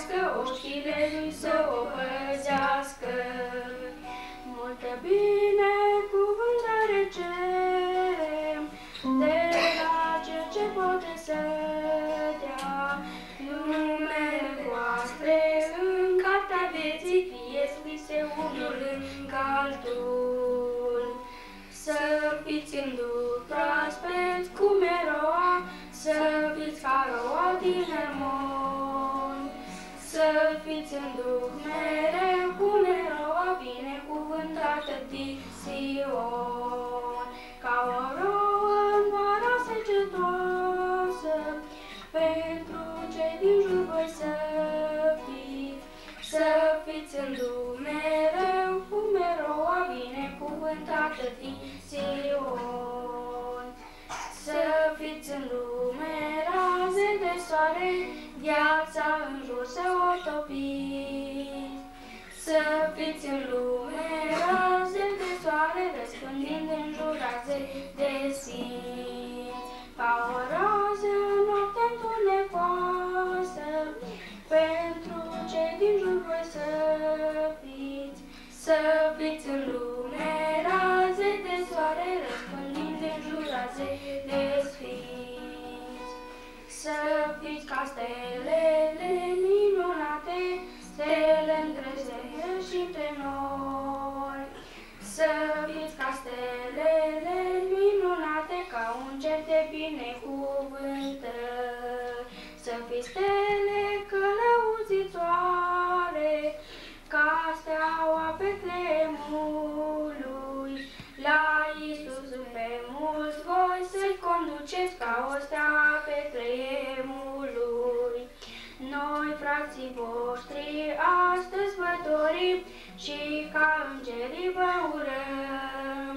vedească, oștile lui să o păzească. Multă binecuvântare cerem de la Cel ce poate să dea. Numele voastre în cartea vieții fie scrise unul lângă altul. Să fiți în duh proaspeți cum Eroa, să fiți ca roa din Hermon. Să fiți în duh mereu cum Eroa, binecuvântată din Sion. Ca o roa în vara secetoasă, pentru cei din jur voi să fiți. Să fiți în duh mereu cum Eroa, binecuvântată din Sion. Să fiți în lume raze de soare, viața în jur să o topiți. Să fiți în lume raze de soare, răspândind în jur raze de sfinți. Ca o rază noaptea întunecoasă, pentru cei din jur voi să fiți. Să fiți în lume raze de soare, răspândind în jur raze de sfinți. Să fiți ca stelele minunate, stele îndrăznețe și între noi. Să fiți ca stelele minunate, ca un cer de binecuvântări. Să fiți stele călăuzitoare, ca steaua Betleemului. La Iisus pe mulți voi să-i conduceți ca o stea Betleemului. Noi, frații voștri, astăzi vă dorim și ca îngerii vă urăm.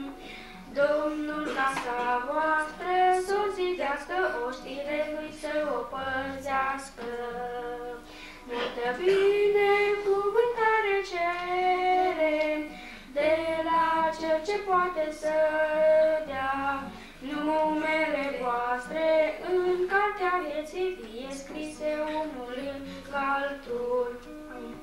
Domnul casa voastră să o zidească, oștile lui să o păzească. Multă binecuvântare cerem de la Cel ce poate să dea. Numele voastre în cartea vieții fie scrise unul lângă altul. Amin.